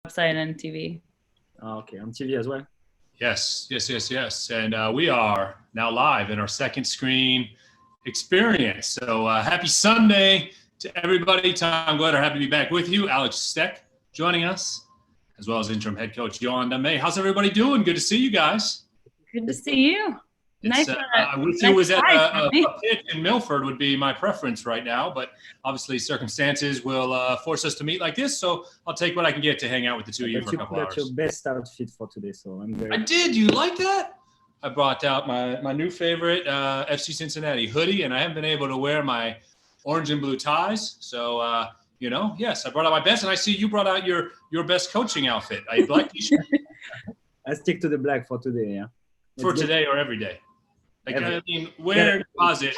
website and TV. Okay, on TV as well. Yes. And we are now live in our second screen experience. So happy Sunday to everybody. Tom Gledder, happy to be back with you. Alex Steck joining us, as well as interim head coach Yolanda May. How's everybody doing? Good to see you guys. Good to see you. Nice. I wish it was at a pitch in Milford would be my preference right now, but obviously circumstances will force us to meet like this. So I'll take what I can get to hang out with the two of you for a couple hours. That's your best outfit for today, so I'm very. I did. You like that? I brought out my new favorite FC Cincinnati hoodie, and I haven't been able to wear my orange and blue ties. So yes, I brought out my best, and I see you brought out your best coaching outfit. A black t-shirt. I stick to the black for today. Yeah. For today or every day. Like, I mean, where deposit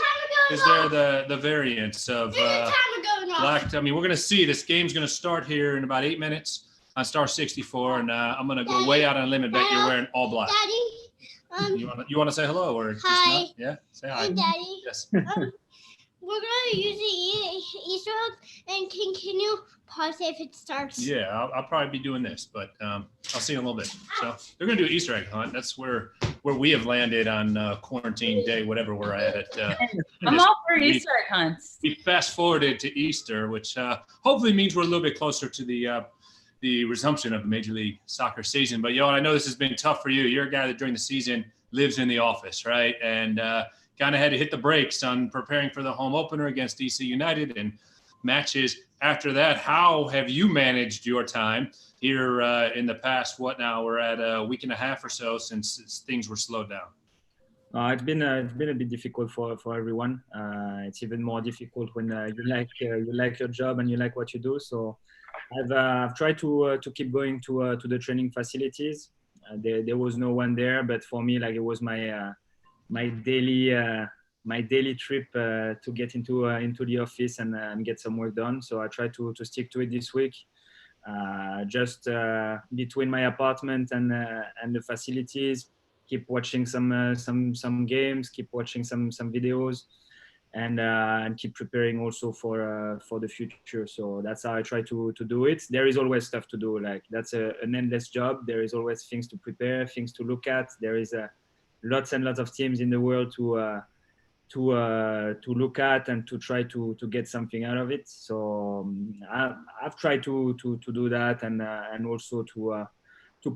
is there the variance of black? I mean, we're going to see. This game's going to start here in about 8 minutes on Star 64, and I'm going to go way out on a limb and bet you're wearing all black. Daddy, you want to say hello or just hi. Not? Yeah, say hi. Hi, Daddy. Yes. We're going to use the Easter egg, and can you pause it if it starts? Yeah, I'll probably be doing this, but I'll see you in a little bit. So they're going to do an Easter egg hunt. That's where we have landed on quarantine day, whatever we're at. I'm all for Easter egg hunts. We fast forwarded to Easter, which hopefully means we're a little bit closer to the resumption of the Major League Soccer season. But, I know this has been tough for you. You're a guy that during the season lives in the office, right? And kind of had to hit the brakes on preparing for the home opener against DC United and matches after that. How have you managed your time here in the past? We're at a week and a half or so since things were slowed down. It's been a bit difficult for everyone. It's even more difficult when you like your job and you like what you do. So I've tried to keep going to the training facilities. There was no one there, but for me, like, it was my daily trip to get into the office and get some work done. So I try to stick to it this week. Just between my apartment and the facilities, keep watching some games, keep watching some videos, and keep preparing also for the future. So that's how I try to do it. There is always stuff to do. Like, that's an endless job. There is always things to prepare, things to look at. There is lots and lots of teams in the world to look at and to try to get something out of it. So I've tried to do that and also to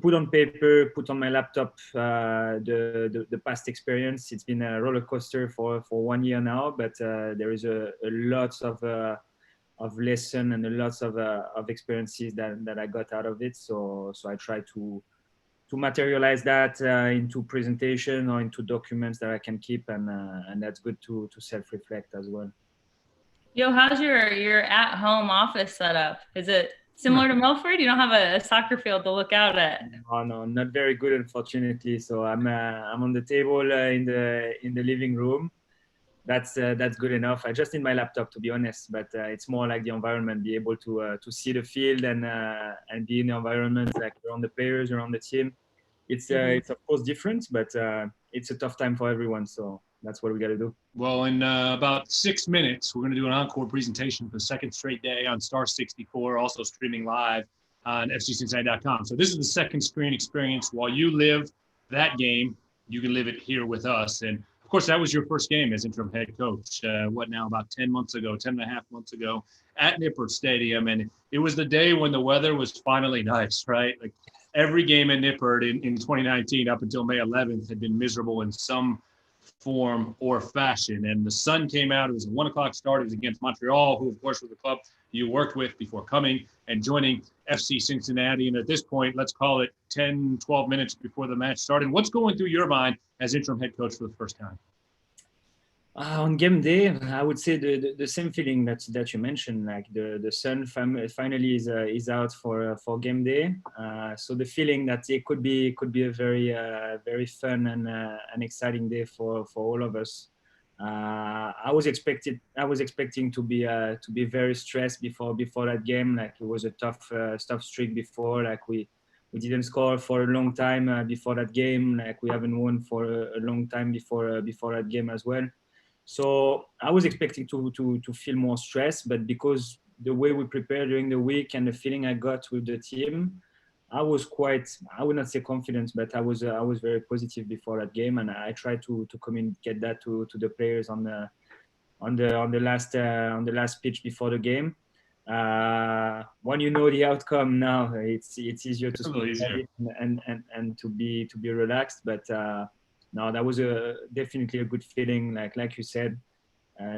put on paper, put on my laptop the past experience. It's been a roller coaster for 1 year now, but there is a lots of lesson and a lots of experiences that I got out of it. So I try to materialize that into presentation or into documents that I can keep, and that's good to self-reflect as well. Yo, how's your at-home office setup? Is it similar to Milford? You don't have a soccer field to look out at? No, not very good, unfortunately. So I'm on the table in the living room. That's good enough. I just need my laptop, to be honest, but it's more like the environment, be able to see the field and be in the environment, like around the players, around the team. It's of course different, but it's a tough time for everyone. So that's what we got to do. Well, in about 6 minutes, we're going to do an encore presentation for the second straight day on Star 64, also streaming live on FCCincinnati.com. So this is the second screen experience. While you live that game, you can live it here with us. And of course, that was your first game as interim head coach, about 10 and a half months ago at Nippert Stadium. And it was the day when the weather was finally nice, right? Like, every game at Nippert in 2019 up until May 11th had been miserable in some form or fashion. And the sun came out. It was a 1 o'clock start. It was against Montreal, who, of course, was the club you worked with before coming and joining FC Cincinnati. And at this point, let's call it 10, 12 minutes before the match started. What's going through your mind as interim head coach for the first time? On game day, I would say the same feeling that you mentioned. Like, the sun finally is out for game day. So the feeling that it could be a very fun and exciting day for all of us. I was expecting to be very stressed before that game. Like, it was a tough streak before. Like, we didn't score for a long time before that game. Like, we haven't won for a long time before that game as well. So I was expecting to feel more stress, but because the way we prepared during the week and the feeling I got with the team, I was quite, I would not say confident, but I was very positive before that game, and I tried to communicate that to the players on the last pitch before the game. When you know the outcome now, it's easier to speak about it and to be relaxed. But no, that was definitely a good feeling. Like you said,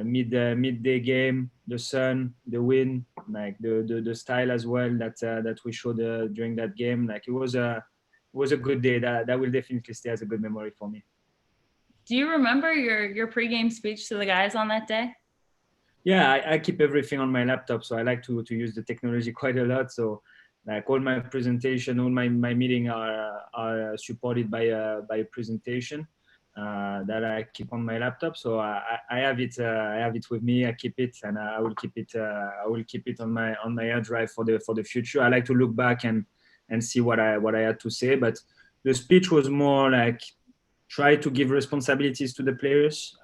midday game, the sun, the wind, like the style as well that we showed during that game. Like it was a good day. That will definitely stay as a good memory for me. Do you remember your pregame speech to the guys on that day? Yeah, I keep everything on my laptop, so I like to use the technology quite a lot. So like all my presentation, all my meeting are supported by a presentation that I keep on my laptop. So I have it with me. I keep it, and I will keep it on my hard drive for the future. I like to look back and see what I had to say. But the speech was more like try to give responsibilities to the players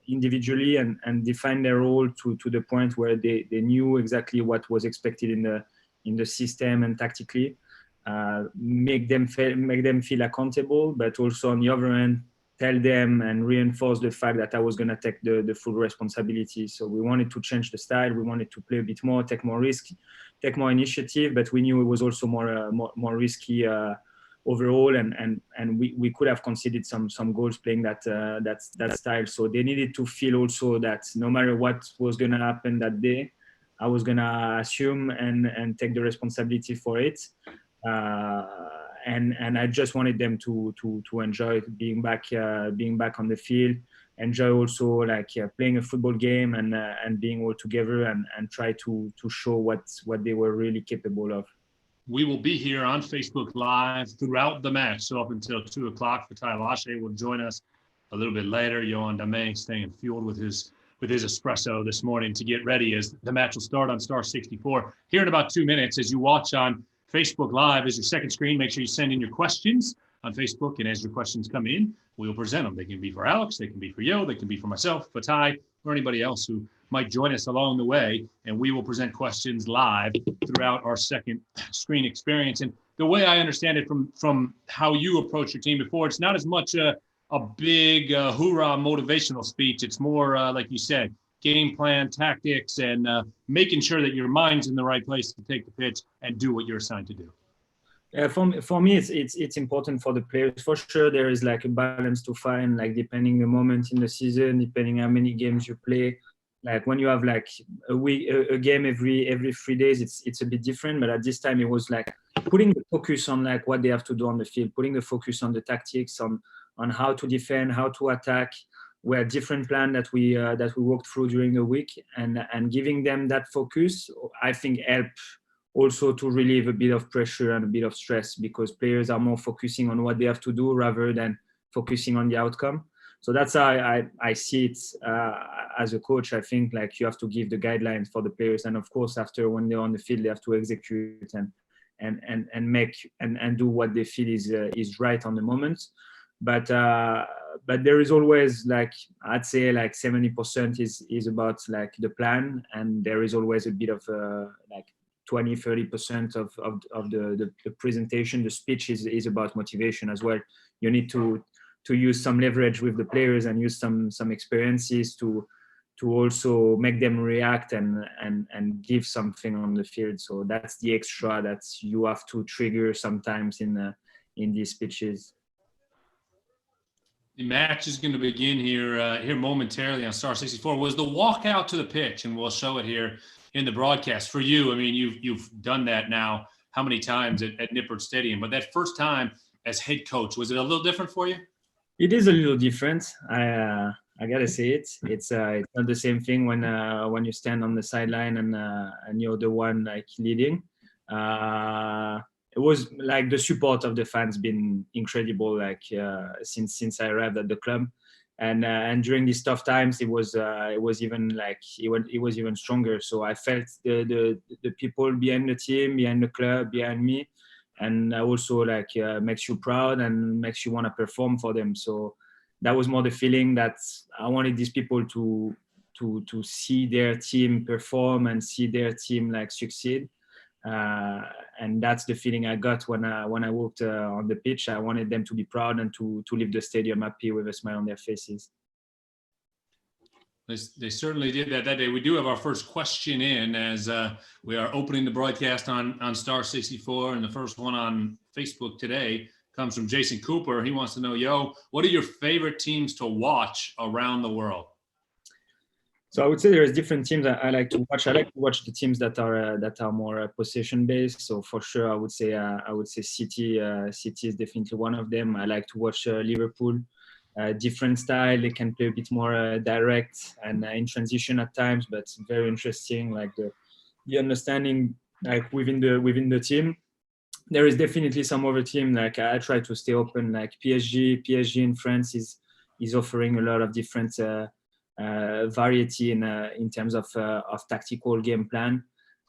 individually and define their role to the point where they knew exactly what was expected in the system and tactically. Make them feel accountable, but also on the other end, tell them and reinforce the fact that I was going to take the full responsibility. So we wanted to change the style. We wanted to play a bit more, take more risk, take more initiative, but we knew it was also more risky overall, and we could have conceded some goals playing that style. So they needed to feel also that no matter what was going to happen that day, I was going to assume and take the responsibility for it. And I just wanted them to enjoy being back on the field, enjoy also like playing a football game and being all together and try to show what they were really capable of. We will be here on Facebook Live throughout the match. So up until 2 o'clock, Fatai Lashe will join us a little bit later. Johan Dame staying fueled with his espresso this morning to get ready as the match will start on Star 64. Here in about 2 minutes, as you watch on Facebook Live as your second screen, make sure you send in your questions on Facebook. And as your questions come in, we will present them. They can be for Alex, they can be for Yo, they can be for myself, Fatai, or anybody else who might join us along the way, and we will present questions live throughout our second screen experience. And the way I understand it from how you approach your team before, it's not as much a big hoorah motivational speech. It's more, like you said, game plan, tactics, and making sure that your mind's in the right place to take the pitch and do what you're assigned to do. For me, it's important for the players. For sure, there is like a balance to find, like depending the moment in the season, depending how many games you play. Like when you have like a game every 3 days, it's a bit different. But at this time, it was like putting the focus on like what they have to do on the field, putting the focus on the tactics, on how to defend, how to attack. We had different plan that we walked through during the week, and giving them that focus, I think, helped also to relieve a bit of pressure and a bit of stress, because players are more focusing on what they have to do rather than focusing on the outcome. So that's how I see it as a coach. I think like you have to give the guidelines for the players, and of course after when they're on the field, they have to execute and make and do what they feel is right on the moment. But there is always like I'd say like 70% is about like the plan, and there is always a bit of like 20-30% of the presentation, the speech is about motivation as well. You need to use some leverage with the players and use some experiences to also make them react and give something on the field. So that's the extra that you have to trigger sometimes in these speeches. The match is going to begin here momentarily on Star 64. Was the walk out to the pitch, and we'll show it here in the broadcast for you. I mean, you've done that now how many times at Nippert Stadium, but that first time as head coach, was it a little different for you? It is a little different. I gotta say it's not the same thing when you stand on the sideline and you're the one like leading. It was like the support of the fans been incredible, like since I arrived at the club, and during these tough times it was even like it was even stronger. So I felt the people behind the team, behind the club, behind me, and also like makes you proud and makes you want to perform for them. So that was more the feeling that I wanted these people to see their team perform and see their team like succeed. And that's the feeling I got when I walked on the pitch. I wanted them to be proud and to leave the stadium happy with a smile on their faces. They certainly did that day. We do have our first question in as we are opening the broadcast on Star 64, and the first one on Facebook today comes from Jason Cooper. He wants to know, Yo, what are your favorite teams to watch around the world? So I would say there's different teams I like to watch. I like to watch the teams that are more possession based. So for sure, I would say City. City is definitely one of them. I like to watch Liverpool. Different style. They can play a bit more direct and in transition at times, but very interesting. Like the understanding like within the team. There is definitely some other team. Like I try to stay open. Like PSG. PSG in France is offering a lot of different. Variety in terms of tactical game plan.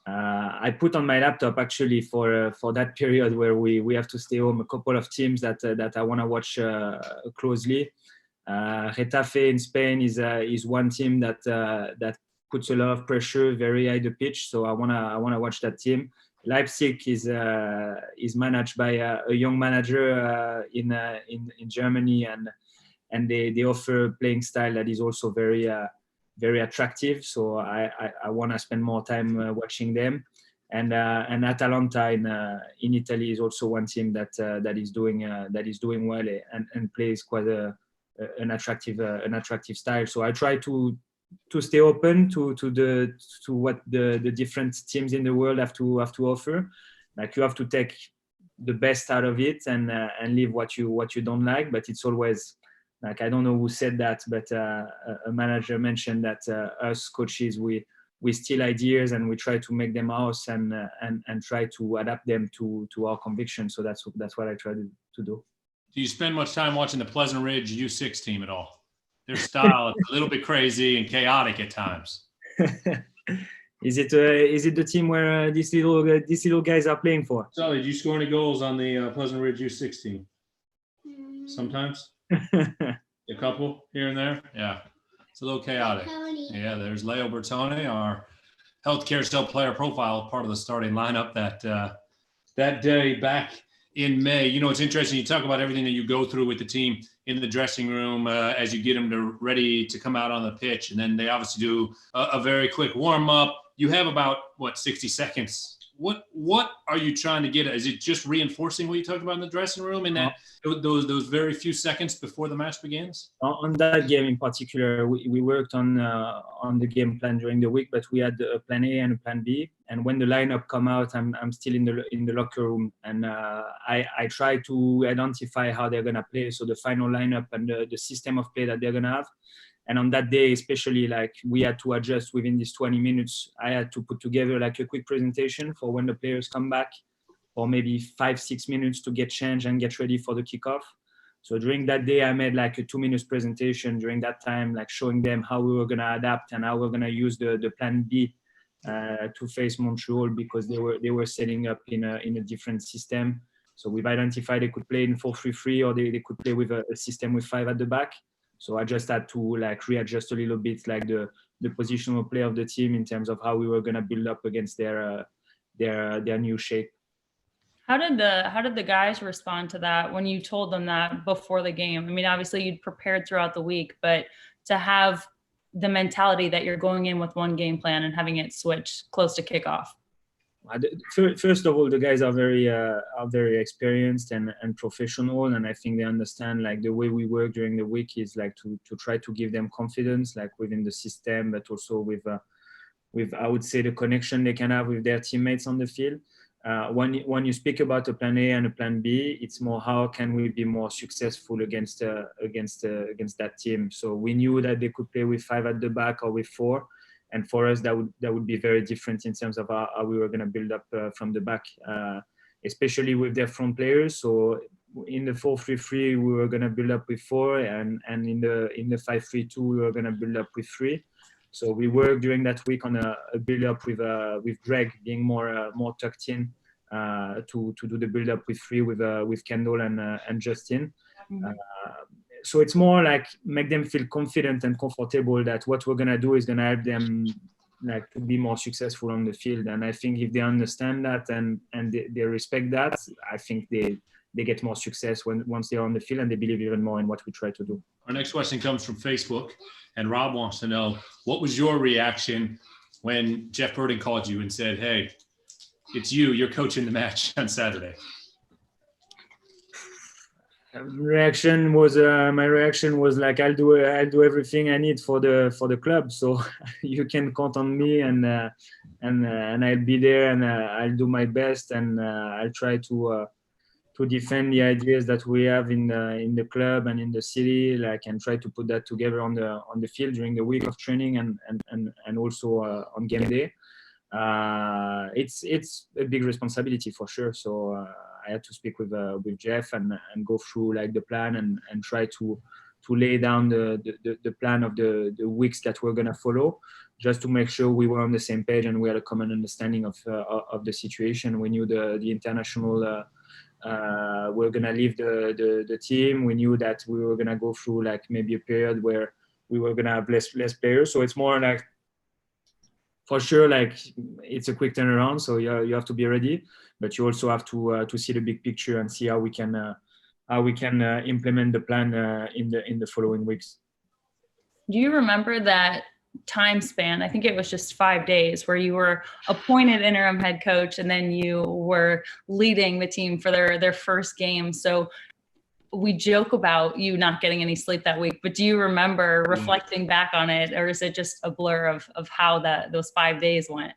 I put on my laptop actually for that period where we have to stay home a couple of teams that I want to watch closely. Retafe in Spain is one team that puts a lot of pressure, very high the pitch. So I wanna watch that team. Leipzig is managed by a young manager in Germany, and they offer a playing style that is also very attractive. So I want to spend more time watching them. And Atalanta in Italy is also one team that is doing well and plays quite an attractive style. So I try to stay open to what the different teams in the world have to offer. Like you have to take the best out of it and leave what you don't like. But it's always like, I don't know who said that, but a manager mentioned that us coaches, we steal ideas and we try to make them ours and try to adapt them to our convictions. So that's what I try to do. Do you spend much time watching the Pleasant Ridge U6 team at all? Their style is a little bit crazy and chaotic at times. Is it the team where these little guys are playing for? So, did you score any goals on the Pleasant Ridge U6 team? Sometimes. A couple here and there. Yeah, it's a little chaotic. Yeah, there's Leo Bertone, our healthcare cell player profile, part of the starting lineup that day back in May. You know, it's interesting. You talk about everything that you go through with the team in the dressing room as you get them ready to come out on the pitch, and then they obviously do a very quick warm up. You have about 60 seconds. What are you trying to get at? Is it just reinforcing what you talked about in the dressing room and that those very few seconds before the match begins? On that game in particular, we worked on the game plan during the week, but we had a plan A and a plan B. And when the lineup come out, I'm still in the locker room, and I try to identify how they're gonna play. So the final lineup and the system of play that they're gonna have. And on that day, especially, like we had to adjust within these 20 minutes. I had to put together like a quick presentation for when the players come back, or maybe 5-6 minutes to get changed and get ready for the kickoff. So during that day, I made like a 2-minute presentation during that time, like showing them how we were gonna adapt and how we're gonna use the plan B to face Montreal, because they were setting up in a different system. So we've identified they could play in 4-3-3, or they could play with a system with 5 at the back. So I just had to like readjust a little bit, like the positional play of the team in terms of how we were gonna build up against their new shape. How did the guys respond to that when you told them that before the game? I mean, obviously you'd prepared throughout the week, but to have the mentality that you're going in with one game plan and having it switch close to kickoff. First of all, the guys are very experienced and professional, and I think they understand like the way we work during the week is like to try to give them confidence, like within the system, but also with I would say the connection they can have with their teammates on the field. When you speak about a plan A and a plan B, it's more how can we be more successful against that team. So we knew that they could play with 5 at the back or with 4. And for us, that would be very different in terms of how we were going to build up from the back, especially with their front players. So in the 4-3-3, we were going to build up with 4, and in the 5-3-2, we were going to build up with 3. So we worked during that week on a build up with Greg being more tucked in to do the build up with 3 with Kendall and Justin. So it's more like make them feel confident and comfortable that what we're gonna do is gonna help them like to be more successful on the field. And I think if they understand that and they respect that, I think they get more success once they're on the field, and they believe even more in what we try to do. Our next question comes from Facebook, and Rob wants to know, what was your reaction when Jeff Burton called you and said, "Hey, it's you're coaching the match on Saturday"? My reaction was like, I'll do everything I need for the club, so you can count on me, and I'll be there, and I'll do my best, and I'll try to defend the ideas that we have in the club and in the city, like, and try to put that together on the field during the week of training and also on game day. It's a big responsibility for sure. So I had to speak with Jeff and go through like the plan and try to lay down the plan of the weeks that we're gonna follow, just to make sure we were on the same page and we had a common understanding of the situation. We knew the international. We're gonna leave the team. We knew that we were gonna go through like maybe a period where we were gonna have less players. So it's more like, for sure, like it's a quick turnaround. So you have to be ready, but you also have to see the big picture and see how we can implement the plan in the following weeks. Do you remember that time span? I think it was just 5 days where you were appointed interim head coach, and then you were leading the team for their first game. So we joke about you not getting any sleep that week, but do you remember reflecting back on it, or is it just a blur of how those 5 days went?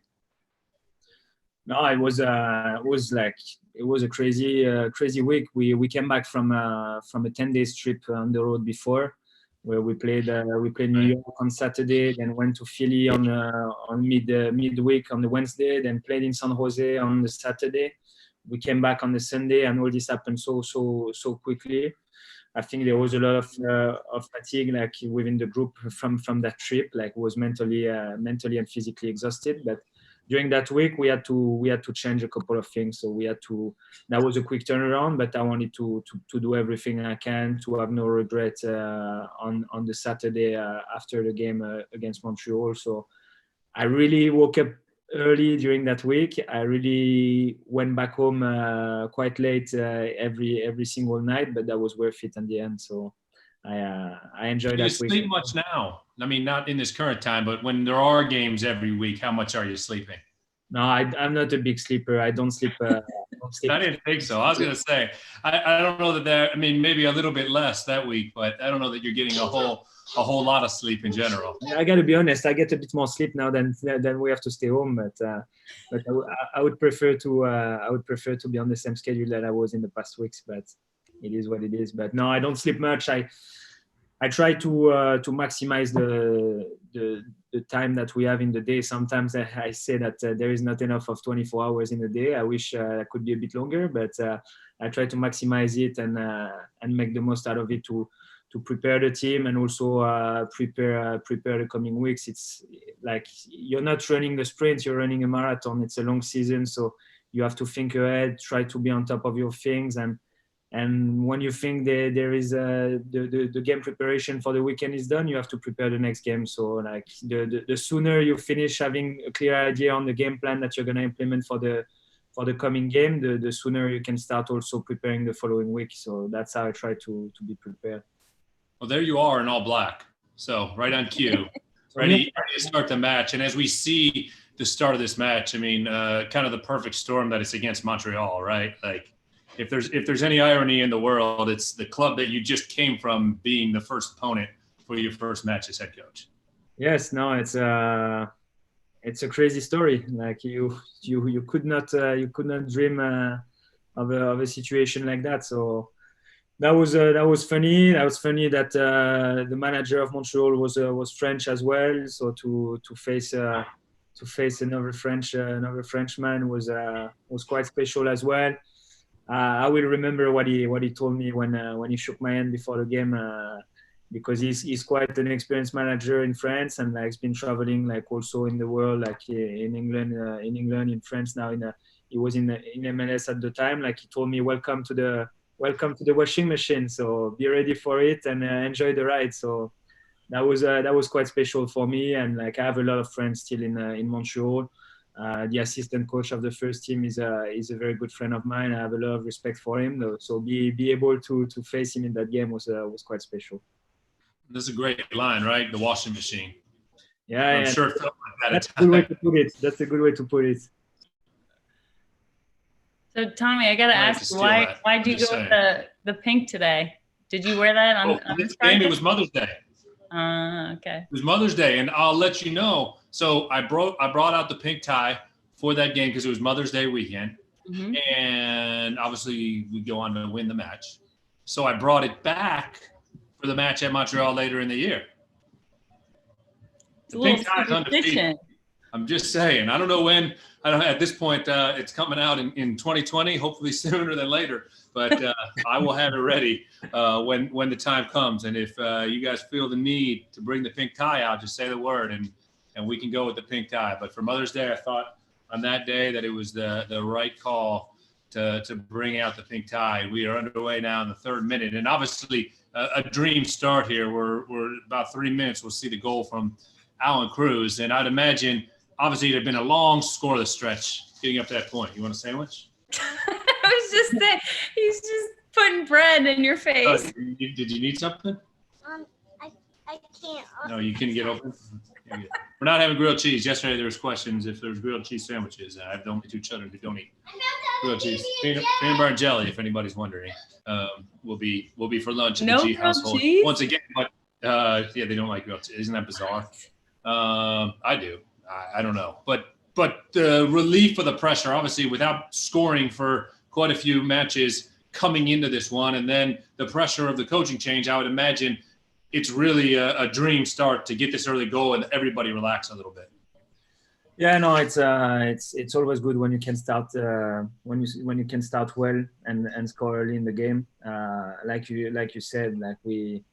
No, it was a crazy week. We came back from a 10-day trip on the road before, where we played New York on Saturday, then went to Philly on midweek on the Wednesday, then played in San Jose on the Saturday. We came back on the Sunday, and all this happened so quickly. I think there was a lot of fatigue, like within the group from that trip. Like, was mentally and physically exhausted. But during that week, we had to change a couple of things. So that was a quick turnaround, but I wanted to do everything I can to have no regret on the Saturday after the game against Montreal. So I really woke up early during that week. I really went back home quite late every single night, but that was worth it in the end. So I enjoyed that week. Do you sleep much now? I mean, not in this current time, but when there are games every week, how much are you sleeping? No, I'm not a big sleeper. I don't sleep. I didn't think so. I was going to say, I don't know that I mean, maybe a little bit less that week, but I don't know that you're getting a whole lot of sleep in general. I got to be honest. I get a bit more sleep now than we have to stay home. But I would prefer to be on the same schedule that I was in the past weeks. But it is what it is. But no, I don't sleep much. I try to maximize the time that we have in the day. Sometimes I say that there is not enough of 24 hours in a day. I wish I could be a bit longer, but I try to maximize it and make the most out of it to prepare the team and also prepare the coming weeks. It's like you're not running the sprint, you're running a marathon. It's a long season, so you have to think ahead, try to be on top of your things, and when you think there is the game preparation for the weekend is done, you have to prepare the next game. So like the sooner you finish having a clear idea on the game plan that you're going to implement for the coming game, the sooner you can start also preparing the following week. So that's how I try to be prepared. Well, there you are in all black. So right on cue, ready to start the match. And as we see the start of this match, I mean, kind of the perfect storm that it's against Montreal, right? Like, if there's any irony in the world, it's the club that you just came from being the first opponent for your first match as head coach. Yes, no, it's a crazy story. Like you could not dream of a situation like that. So that was funny. That was funny that the manager of Montreal was French as well. So to face another Frenchman was quite special as well. I will remember what he told me when he shook my hand before the game, because he's quite an experienced manager in France, and like, he's been traveling like also in the world, like in England, in France now. He was in MLS at the time. Like, he told me, welcome to the washing machine. So be ready for it and enjoy the ride. So that was quite special for me. And like I have a lot of friends still in Montreal. The assistant coach of the first team is a very good friend of mine. I have a lot of respect for him, though. So be able to face him in that game was quite special. This is a great line, right? The washing machine. Yeah, I'm sure it felt like that. That's a good way to put it. That's a good way to put it. So Tommy, I gotta ask, why did you go with the pink today? Did you wear that on this game? It was Mother's Day. Okay. It was Mother's Day, and I'll let you know. So I brought out the pink tie for that game because it was Mother's Day weekend, and obviously we go on to win the match. So I brought it back for the match at Montreal later in the year. The pink tie is undefeated. I'm just saying. I don't know when. I don't. At this point, it's coming out in 2020. Hopefully sooner than later. But I will have it ready when the time comes. And if you guys feel the need to bring the pink tie out, just say the word, and we can go with the pink tie. But for Mother's Day, I thought on that day that it was the right call to bring out the pink tie. We are underway now in the 3rd minute, and obviously a dream start here. We're about 3 minutes. We'll see the goal from Alan Cruz, and I'd imagine. Obviously, it had been a long scoreless stretch getting up to that point. You want a sandwich? I was just saying, he's just putting bread in your face. Did you need something? I can't. No, you couldn't get open? We're not having grilled cheese. Yesterday, there was questions if there's grilled cheese sandwiches. I have the only 2 children who don't eat grilled cheese. Peanut butter and jelly, if anybody's wondering, will be for lunch in the G household. Cheese? Once again, but yeah, they don't like grilled cheese. Isn't that bizarre? I do. I don't know, but the relief of the pressure, obviously, without scoring for quite a few matches coming into this one, and then the pressure of the coaching change, I would imagine it's really a dream start to get this early goal and everybody relax a little bit. Yeah, no, it's always good when you can start when you can start well and score early in the game. Like you said, like we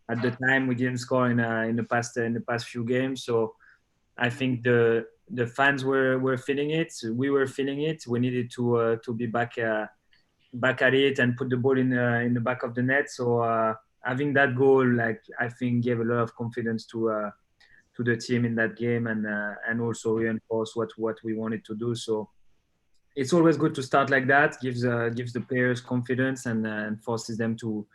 at the time we didn't score in the past few games, so. I think the fans were feeling it. We were feeling it. We needed to be back at it and put the ball in the back of the net. So having that goal, like I think, gave a lot of confidence to the team in that game, and also reinforced what we wanted to do. So it's always good to start like that. Gives the players confidence and forces them to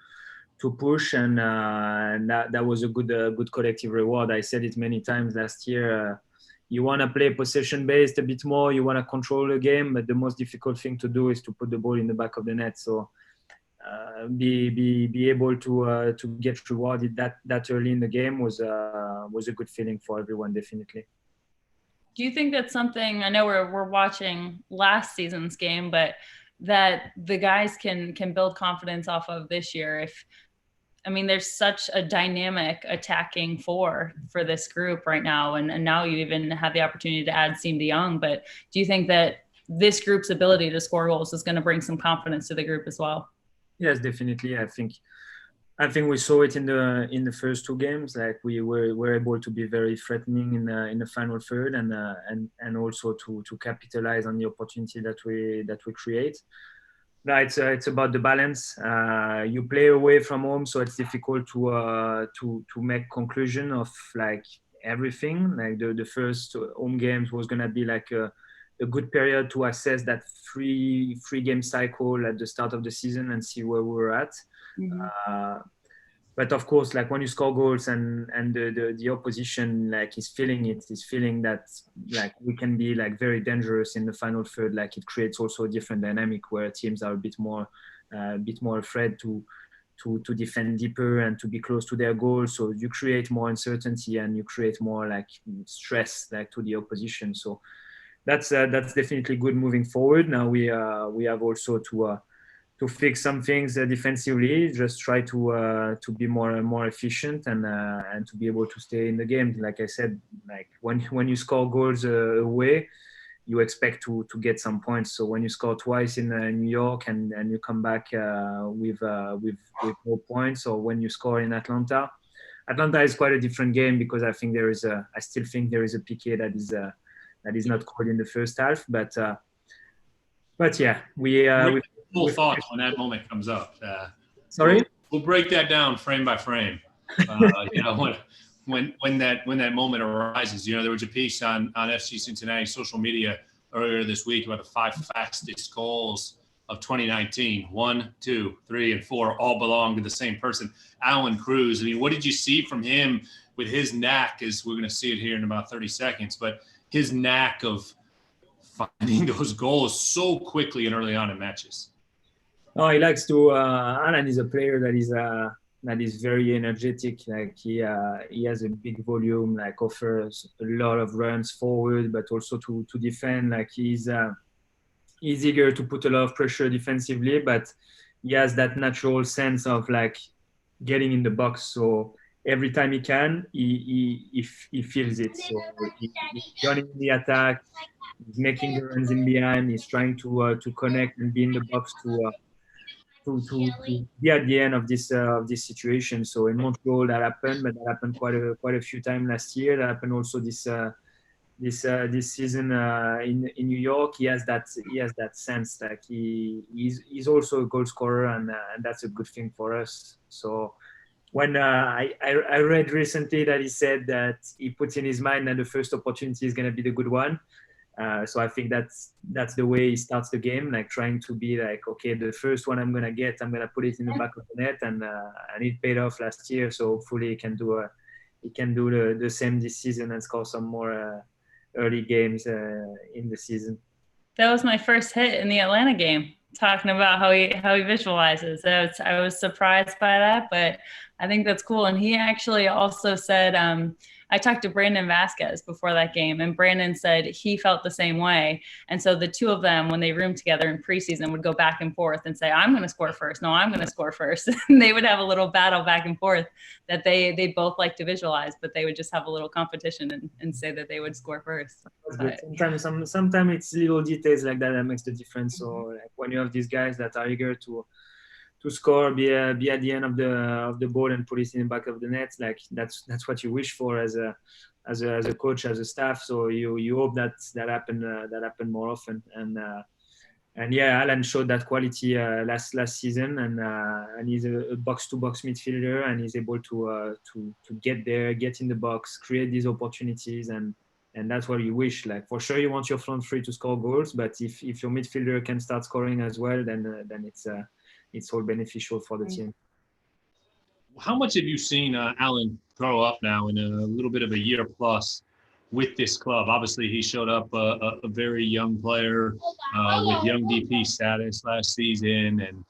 push, and that was a good collective reward. I said it many times last year. You want to play possession based a bit more. You want to control the game, but the most difficult thing to do is to put the ball in the back of the net. So be able to get rewarded that early in the game was a good feeling for everyone, definitely. Do you think that's something? I know we're watching last season's game, but that the guys can build confidence off of this year? There's such a dynamic attacking for this group right now. And now you even have the opportunity to add Siem de Jong. But do you think that this group's ability to score goals is going to bring some confidence to the group as well? Yes, definitely. I think we saw it in the first 2 games. Like we were able to be very threatening in the final third, and also to capitalize on the opportunity that we create. No, it's about the balance. You play away from home, so it's difficult to make conclusion of like everything. Like the first home games was gonna be like a good period to assess that three game cycle at the start of the season and see where we were at. Mm-hmm. But of course, like when you score goals and the opposition like is feeling that like we can be like very dangerous in the final third. Like it creates also a different dynamic where teams are a bit more afraid to defend deeper and to be close to their goals. So you create more uncertainty and you create more like stress like to the opposition. So that's definitely good moving forward. Now we have also to fix some things defensively, just try to be more efficient and to be able to stay in the game. Like I said, like when you score goals away, you expect to get some points. So when you score twice in New York and you come back with no points, or when you score in Atlanta is quite a different game because I still think there is a PK that is not called in the first half, but yeah, we full thoughts when that moment comes up. Sorry? We'll break that down frame by frame. when that moment arises. You know, there was a piece on FC Cincinnati social media earlier this week about the 5 fastest goals of 2019. 1, 2, 3, and 4 all belong to the same person, Alan Cruz. I mean, what did you see from him with his knack? As we're going to see it here in about 30 seconds, but his knack of finding those goals so quickly and early on in matches. Oh, he likes to. Alan is a player that is very energetic. Like he has a big volume. Like offers a lot of runs forward, but also to defend. Like he's eager to put a lot of pressure defensively, but he has that natural sense of like getting in the box. So every time he can, he feels it. So he's joining the attack. He's making the runs in behind. He's trying to connect and be in the box to be at the end of this situation. So in Montreal that happened, but that happened quite a few times last year. That happened also this season in New York. He has that sense like he's also a goal scorer, and that's a good thing for us. So when I read recently that he said that he puts in his mind that the first opportunity is going to be the good one. So I think that's the way he starts the game, like trying to be like, okay, the first one I'm gonna put it in the back of the net, and it paid off last year. So hopefully he can do the same this season and score some more early games in the season. That was my first hit in the Atlanta game, talking about how he visualizes. So I was surprised by that, but I think that's cool. And he actually also said, I talked to Brandon Vasquez before that game, and Brandon said he felt the same way. And so the two of them, when they roomed together in preseason, would go back and forth and say, I'm going to score first. No, I'm going to score first. And they would have a little battle back and forth that they both like to visualize, but they would just have a little competition and say that they would score first. Sometimes it's little details like that makes the difference. So like when you have these guys that are eager to score, be at the end of the ball and put it in the back of the net, like that's what you wish for as a coach, as a staff. So you hope that happen more often. And yeah, Alan showed that quality last season, and he's a box-to-box midfielder, and he's able to get there, get in the box, create these opportunities, and that's what you wish. Like for sure, you want your front three to score goals, but if your midfielder can start scoring as well, then it's all beneficial for the team. How much have you seen Alan grow up now in a little bit of a year plus with this club? Obviously, he showed up a very young player with young DP status last season, and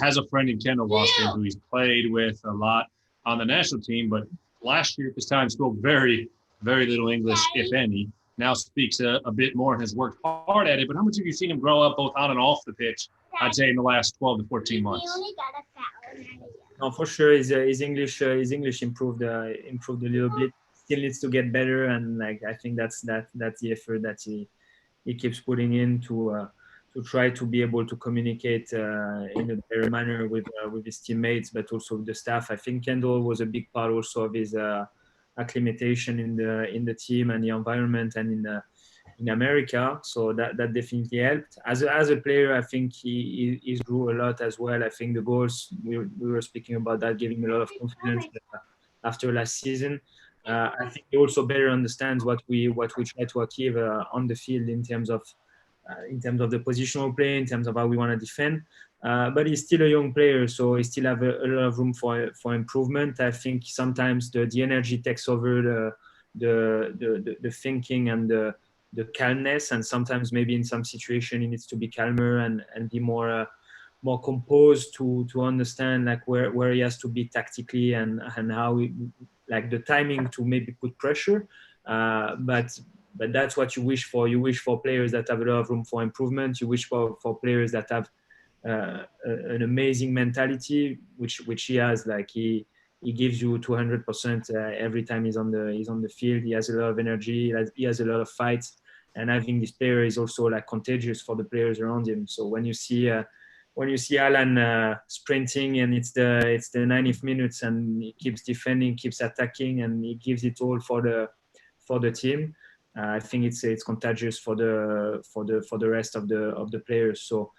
has a friend in Kendall Waston who he's played with a lot on the national team. But last year at this time spoke very, very little English, if any. Now speaks a bit more and has worked hard at it. But how much have you seen him grow up both on and off the pitch, I'd say, in the last 12 to 14 months? No, for sure, his English improved a little bit. Still needs to get better, and like I think that's the effort that he keeps putting in to try to be able to communicate in a better manner with his teammates, but also with the staff. I think Kendall was a big part also of his acclimatization in the team and the environment and in America. So that definitely helped. As a player, I think he grew a lot as well. I think the goals we were speaking about that gave him a lot of confidence after last season. I think he also better understands what we try to achieve on the field in terms of the positional play, in terms of how we want to defend. But he's still a young player, so he still have a lot of room for improvement. I think sometimes the energy takes over the thinking and the calmness, and sometimes maybe in some situation he needs to be calmer and be more composed to understand like where he has to be tactically and how like the timing to maybe put pressure. But that's what you wish for. You wish for players that have a lot of room for improvement. You wish for players that have an amazing mentality, which he has. Like he gives you 200% every time he's on the field. He has a lot of energy. He has a lot of fights, and I think this player is also like contagious for the players around him. So when you see Alan sprinting and it's the 90th minutes and he keeps defending, keeps attacking, and he gives it all for the team, I think it's contagious for the rest of the players. So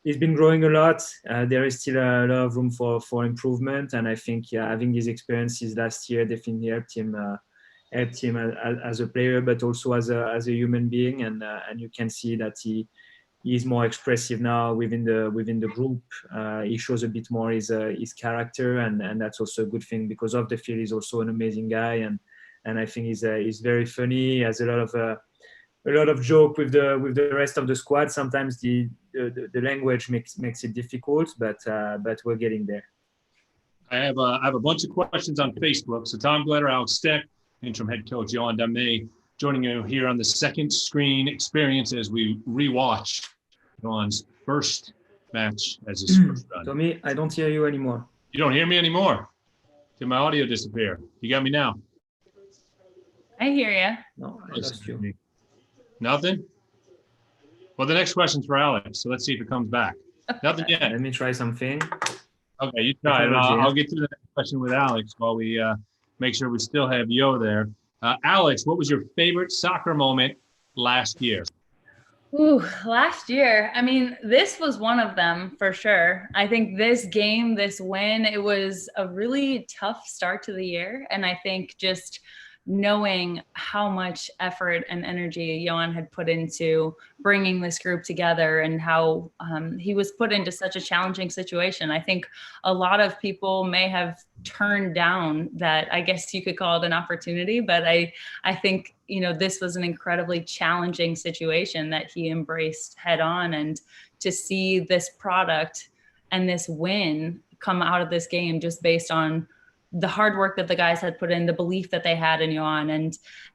he's been growing a lot. There is still a lot of room for improvement, and I think having these experiences last year definitely helped him as a player, but also as a human being. And you can see that he's more expressive now within the group. He shows a bit more his character, and that's also a good thing, because off the field he's also an amazing guy, and I think he's very funny. He has a lot of joke with the rest of the squad. Sometimes the language makes it difficult, but we're getting there. I have a bunch of questions on Facebook. So Tom Glitter, Alex Steck, interim head coach Johan Damé, joining you here on the second screen experience as we rewatch Johan's first match as his first run. Tommy, I don't hear you anymore. You don't hear me anymore? Did my audio disappear? You got me now? I hear you. No, I lost you. Nothing? Well, the next question's for Alex, so let's see if it comes back. Nothing yet. Let me try something. Okay, you try it. I'll get to the next question with Alex while we make sure we still have Yo there. Alex, what was your favorite soccer moment last year? Ooh, last year. I mean, this was one of them for sure. I think this game, this win, it was a really tough start to the year. And I think just knowing how much effort and energy Johan had put into bringing this group together, and how he was put into such a challenging situation. I think a lot of people may have turned down that, I guess you could call it an opportunity, but I think, you know, this was an incredibly challenging situation that he embraced head on, and to see this product and this win come out of this game just based on the hard work that the guys had put in, the belief that they had in Johan,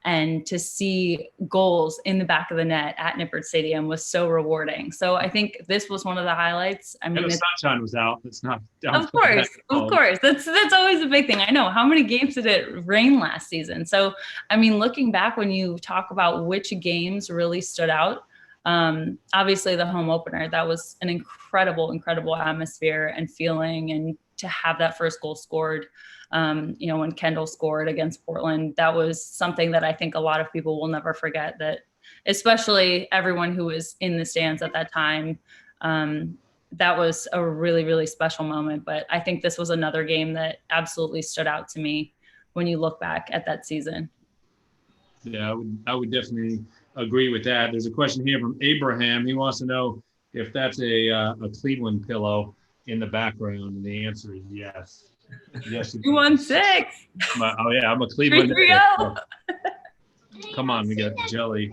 and to see goals in the back of the net at Nippert Stadium was so rewarding. So I think this was one of the highlights. I mean, and the sunshine was out. It's not. Of course. That's always a big thing. I know. How many games did it rain last season? So, I mean, looking back, when you talk about which games really stood out, obviously the home opener, that was an incredible atmosphere and feeling, and to have that first goal scored, you know, when Kendall scored against Portland, that was something that I think a lot of people will never forget, that especially everyone who was in the stands at that time. That was a really special moment. But I think this was another game that absolutely stood out to me when you look back at that season. Yeah, I would definitely agree with that. There's a question here from Abraham. He wants to know if that's a Cleveland pillow in the background, and the answer is yes. Yes. 216. Oh yeah, I'm a Cleveland. So, come on, we got jelly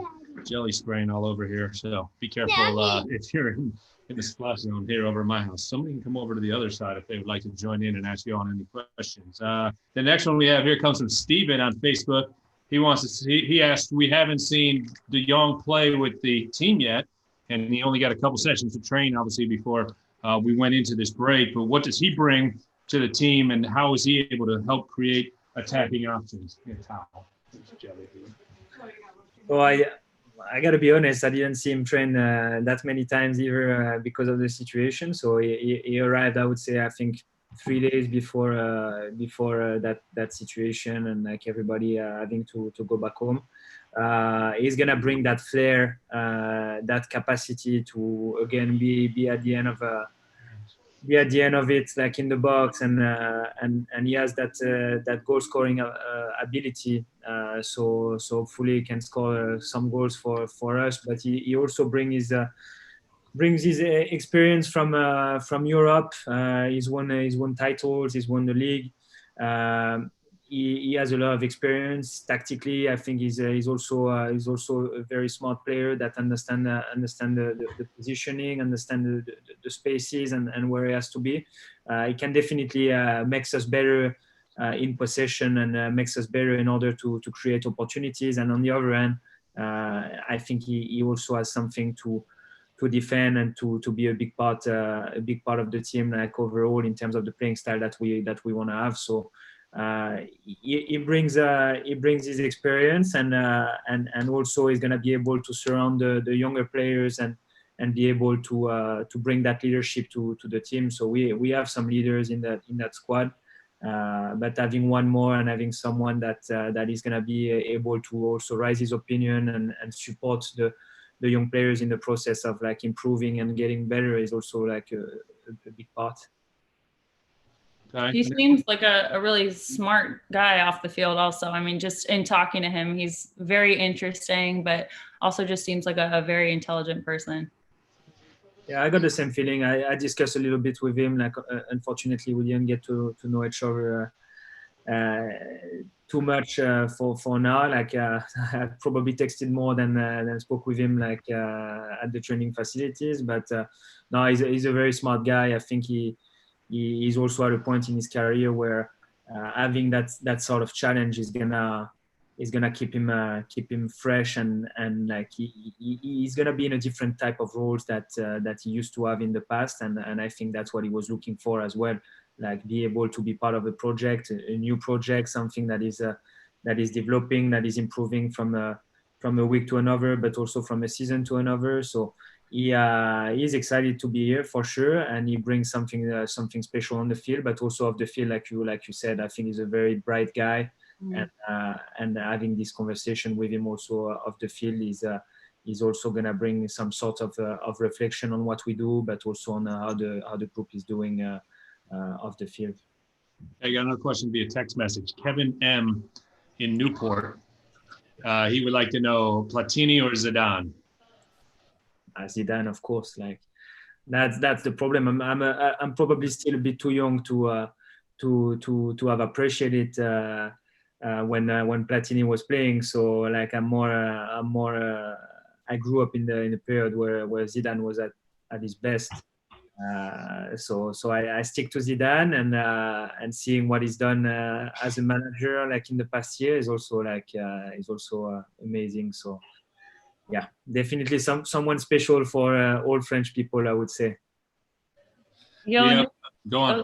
spraying all over here. So be careful if you're in the splash zone here over at my house. Somebody can come over to the other side if they would like to join in and ask you on any questions. The next one we have here comes from Steven on Facebook. He wants to see. He asked, we haven't seen De Jong play with the team yet, and he only got a couple sessions to train, obviously, before we went into this break. But what does he bring to the team, and how is he able to help create attacking options? Well, I got to be honest, I didn't see him train that many times either because of the situation. So he arrived, I would say, I think 3 days before that situation, and like everybody having to go back home. He's gonna bring that flair, that capacity to again be at the end of it, like in the box, and he has that goal scoring ability. So hopefully he can score some goals for us. But he also brings his experience from Europe. He's won titles. He's won the league. He has a lot of experience tactically. I think he's also a very smart player that understand the positioning, understand the spaces and where he has to be. He can definitely makes us better in possession, and makes us better in order to create opportunities. And on the other hand, I think he also has something to defend and to be a big part of the team, like overall in terms of the playing style that we want to have. So he brings his experience, and also he's going to be able to surround the younger players and be able to bring that leadership to the team. So we have some leaders in that squad, but having one more and having someone that is going to be able to also raise his opinion and support the young players in the process of like improving and getting better is also like a big part. Okay. He seems like a really smart guy off the field also. I mean, just in talking to him, he's very interesting, but also just seems like a very intelligent person. Yeah, I got the same feeling. I discussed a little bit with him. Like, unfortunately, we didn't get to know each other too much for now. Like, I probably texted more than spoke with him like at the training facilities. But no, he's a very smart guy. I think he's also at a point in his career where having that sort of challenge is gonna keep him fresh and like he's gonna be in a different type of roles that he used to have in the past, and I think that's what he was looking for as well, like be able to be part of a project, a new project, something that is developing, that is improving from a week to another, but also from a season to another. So he's excited to be here for sure, and he brings something special on the field, but also off the field, like you said. I think he's a very bright guy. And having this conversation with him also off the field is also going to bring some sort of reflection on what we do, but also on how the group is doing off the field. I got another question via text message. Kevin M. in Newport. He would like to know Platini or Zidane. Zidane, of course. Like that's the problem. I'm probably still a bit too young to have appreciated when Platini was playing. So like I'm more I grew up in the period where Zidane was at his best. So I stick to Zidane, and seeing what he's done as a manager like in the past year is also amazing. So yeah, definitely someone special for all French people, I would say. Yeah, go on.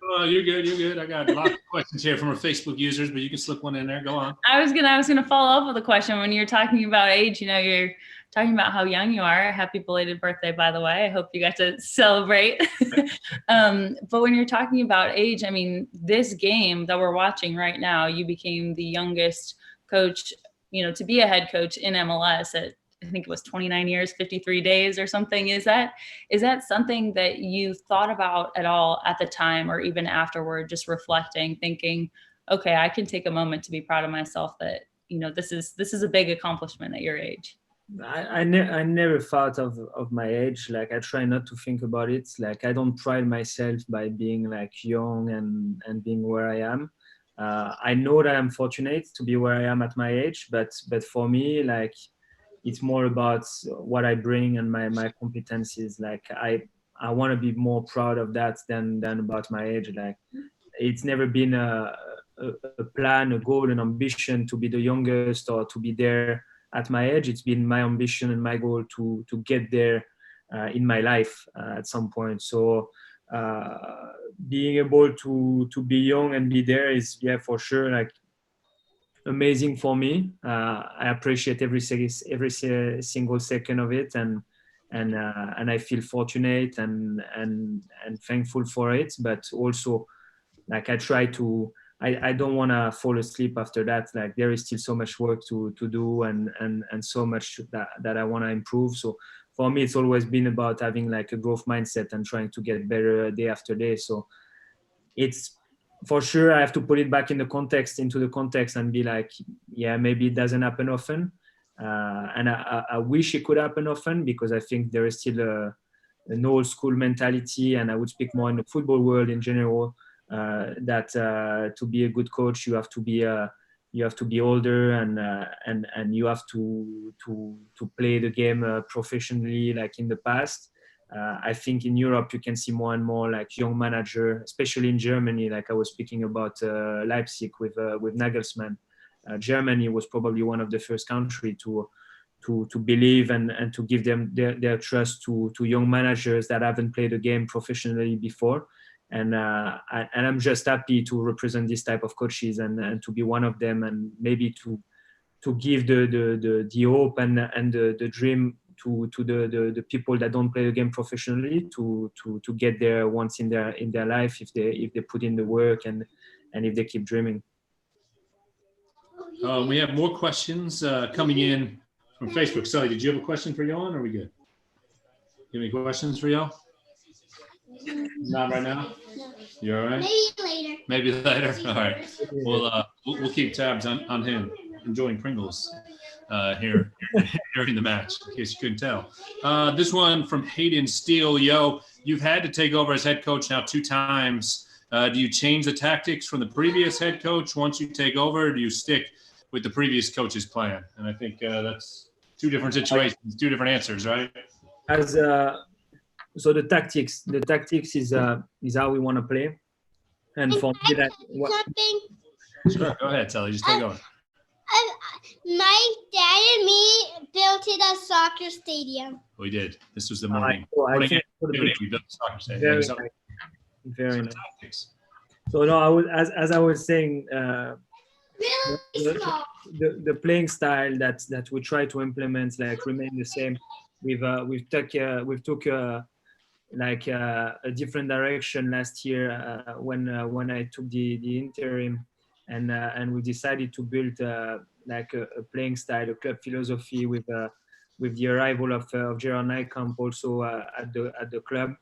Oh, you're good. I got lots of questions here from our Facebook users, but you can slip one in there. Go on. I was gonna follow up with a question. When you're talking about age, you're talking about how young you are. Happy belated birthday, by the way. I hope you got to celebrate. But when you're talking about age, I mean, this game that we're watching right now, you became the youngest coach, to be a head coach in MLS at, I think it was 29 years, 53 days or something. Is that something that you thought about at all at the time, or even afterward, just reflecting, thinking, okay, I can take a moment to be proud of myself that, this is a big accomplishment at your age? I never thought of my age. Like I try not to think about it. Like I don't pride myself by being like young and being where I am. I know that I'm fortunate to be where I am at my age, but for me, like it's more about what I bring and my competencies. Like I want to be more proud of that than about my age. Like it's never been a plan, a goal, an ambition to be the youngest or to be there at my age. It's been my ambition and my goal to get there in my life at some point. So being able to be young and be there is, yeah, for sure, like amazing for me. I appreciate every single second of it, and I feel fortunate and thankful for it. But also, like I try to, I don't want to fall asleep after that. Like there is still so much work to do and so much that I want to improve. So for me, it's always been about having like a growth mindset and trying to get better day after day. So it's, for sure, I have to put it back into the context and be like, yeah, maybe it doesn't happen often. And I wish it could happen often, because I think there is still an old school mentality, and I would speak more in the football world in general, that to be a good coach, you have to be older and you have to play the game professionally, like in the past. I think in Europe you can see more and more like young manager, especially in Germany. Like I was speaking about Leipzig with Nagelsmann. Germany was probably one of the first country to believe and to give them their trust to young managers that haven't played a game professionally before. And I'm just happy to represent this type of coaches and to be one of them, and maybe to give the hope and the dream to the people that don't play the game professionally to get there once in their life, if they put in the work and if they keep dreaming. We have more questions coming in from Facebook. Sully, did you have a question for Johan? Or are we good? You have any questions for Johan? Not right now. No. You all right? Maybe later. Maybe later. All right. We'll keep tabs on him enjoying Pringles here during the match, in case you couldn't tell. This one from Hayden Steele. Yo, you've had to take over as head coach now 2 times. Do you change the tactics from the previous head coach once you take over, or do you stick with the previous coach's plan? And I think that's 2 different situations, 2 different answers, right? So the tactics is how we want to play, and for me that Something. Sure, go ahead, Sally. Just take over. My dad and me built a soccer stadium. We did. This was the morning. I think We built the soccer stadium. very nice. So no, as I was saying, Really small. the playing style that we try to implement remain the same. We've took a different direction last year when I took the interim, and we decided to build a playing style, a club philosophy with the arrival of Gerard Nijkamp also at the club.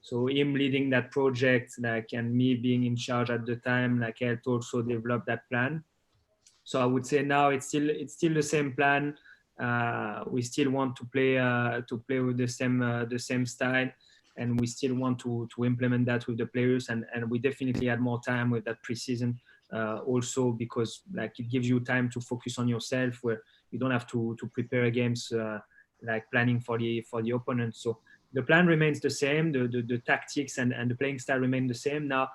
So him leading that project, and me being in charge at the time, helped also develop that plan. So I would say now it's still the same plan. We still want to play with the same style, and we still want to implement that with the players. And we definitely had more time with that preseason, also because it gives you time to focus on yourself, where you don't have to prepare games planning for the opponent. So the plan remains the same. The tactics and the playing style remain the same. Now,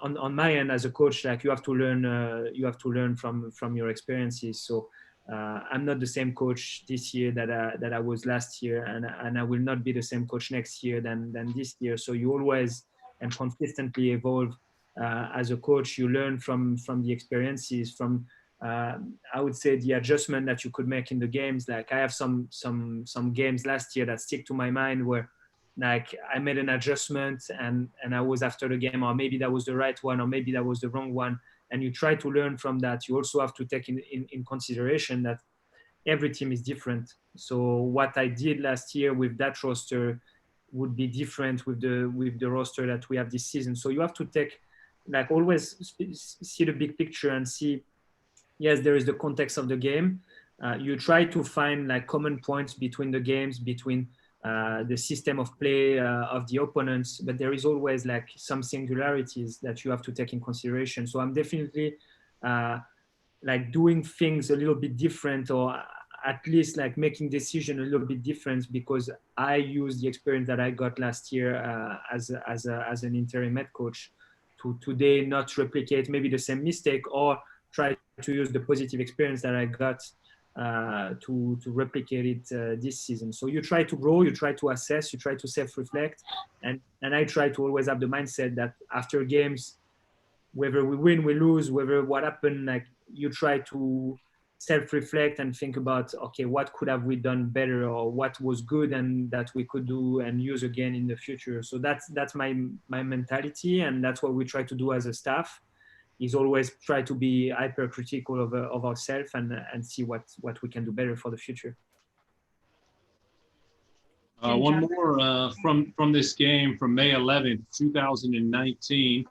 on my end as a coach, you have to learn from your experiences. So I'm not the same coach this year that I was last year, and I will not be the same coach next year than this year. So you always and consistently evolve as a coach. You learn from the experiences, from I would say the adjustment that you could make in the games. I have some games last year that stick to my mind where I made an adjustment and I was after the game, or maybe that was the right one, or maybe that was the wrong one. And you try to learn from that. You also have to take in consideration that every team is different. So what I did last year with that roster would be different with the roster that we have this season. So you have to take, always see the big picture and see, yes, there is the context of the game. You try to find common points between the games, between the system of play of the opponents, but there is always some singularities that you have to take in consideration. So I'm definitely doing things a little bit different, or at least making decision a little bit different, because I use the experience that I got last year as an interim head coach to today not replicate maybe the same mistake, or try to use the positive experience that I got to replicate it this season. So you try to grow, you try to assess, you try to self-reflect, and I try to always have the mindset that after games, whether we win, we lose, whether what happened, you try to self-reflect and think about, okay, what could have we done better, or what was good and that we could do and use again in the future. So that's my mentality, and that's what we try to do as a staff. Is always try to be hypercritical of ourselves and see what we can do better for the future. One more from this game from May 11th, 2019,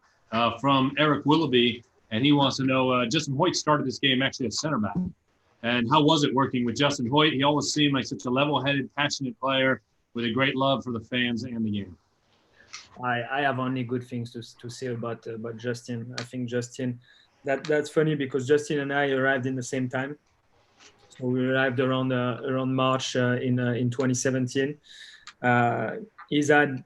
from Eric Willoughby, and he wants to know, Justin Hoyt started this game actually at center back. And how was it working with Justin Hoyt? He always seemed like such a level-headed, passionate player with a great love for the fans and the game. I have only good things to say about Justin. I think Justin, that's funny because Justin and I arrived in the same time. So we arrived around March in 2017. He's had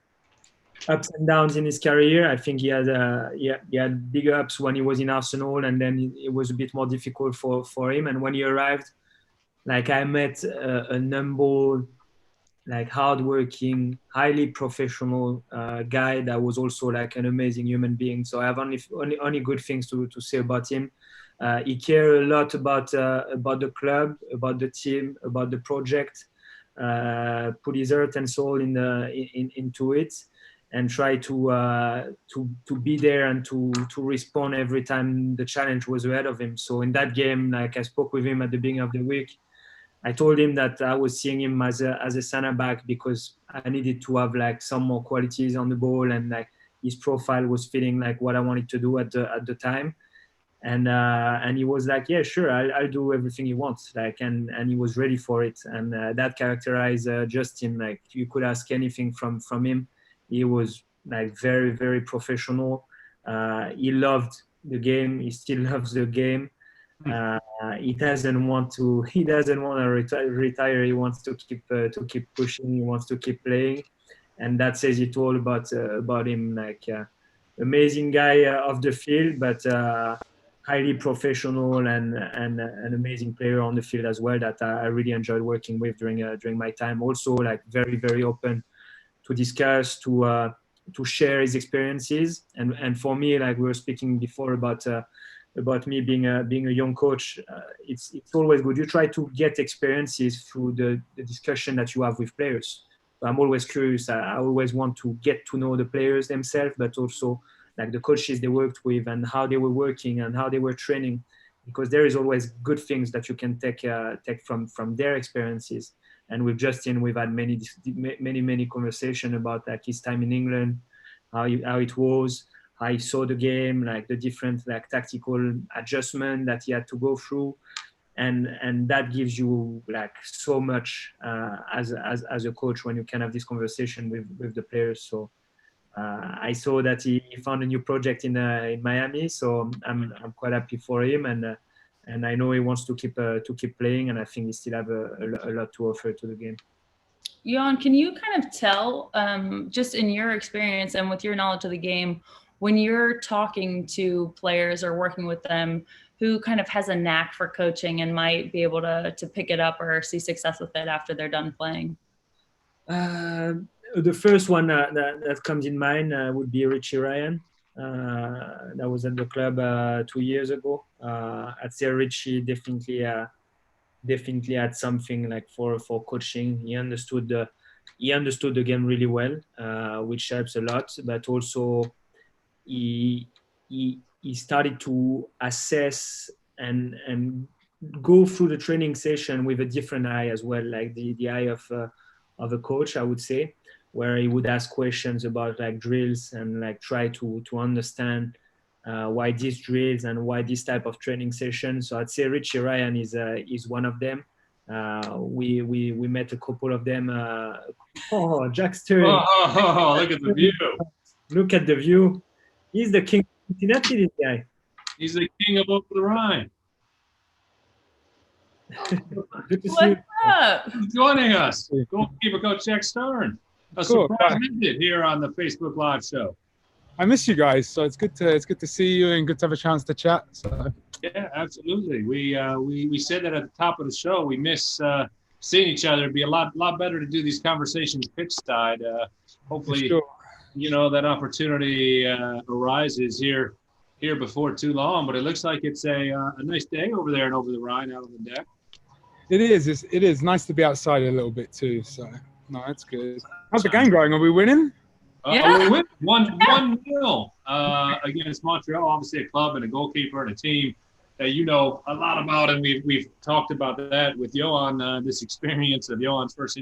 ups and downs in his career. I think he had big ups when he was in Arsenal, and then it was a bit more difficult for him. And when he arrived, I met a humble, hardworking, highly professional guy that was also an amazing human being. So I have only good things to say about him. He cared a lot about the club, about the team, about the project. Put his heart and soul into it, and try to be there and to respond every time the challenge was ahead of him. So in that game, I spoke with him at the beginning of the week. I told him that I was seeing him as a center back because I needed to have like some more qualities on the ball, and like his profile was fitting like what I wanted to do at the time. And he was like, yeah, sure, I'll do everything he wants, like, and he was ready for it. And that characterized Justin. Like, you could ask anything from him. He was like very, very professional. He loved the game. He still loves the game. He doesn't want to retire. He wants to keep pushing. He wants to keep playing, and that says it all about him. Like, amazing guy off the field, but highly professional and an amazing player on the field as well, that I really enjoyed working with during my time. Also, like, very, very open to discuss, to share his experiences. And for me, like we were speaking before about me being a young coach, it's always good. You try to get experiences through the discussion that you have with players. So I'm always curious. I always want to get to know the players themselves, but also like the coaches they worked with and how they were working and how they were training, because there is always good things that you can take from their experiences. And with Justin, we've had many conversations about like his time in England, how it was, how he saw the game, like the different like tactical adjustment that he had to go through, and that gives you like so much as a coach when you can have this conversation with the players. So I saw that he found a new project in Miami, so I'm quite happy for him, and I know he wants to keep playing, and I think he still have a lot to offer to the game. Johan, can you kind of tell, just in your experience and with your knowledge of the game, when you're talking to players or working with them, who kind of has a knack for coaching and might be able to pick it up or see success with it after they're done playing? The first one that comes in mind would be Richie Ryan. That was at the club 2 years ago. I'd say Richie definitely had something like for coaching. He understood the game really well, which helps a lot. But also he started to assess and go through the training session with a different eye as well, like the eye of a coach, I would say, where he would ask questions about like drills and like try to understand why these drills and why this type of training session. So I'd say Richie Ryan is one of them. We met a couple of them. Jack Sterling. Oh, look at the view. Look at the view. He's the king of Cincinnati, this guy. He's the king of Over the Rhine. Good to see you. Up? Joining us, goalkeeper coach Jack Stern. A surprise visit here on the Facebook Live show. I miss you guys, so it's good to see you and good to have a chance to chat. So. Yeah, absolutely. We said that at the top of the show. We miss seeing each other. It'd be a lot better to do these conversations pitch side. Hopefully, sure. That opportunity arises here before too long. But it looks like it's a nice day over there and over the Rhine out on the deck. It is nice to be outside a little bit too. So no, that's good. How's the game going? Are we winning? Yeah. We win 1-0 against Montreal. Obviously, a club and a goalkeeper and a team that you know a lot about, and we've talked about that with Johan. This experience of Johan's first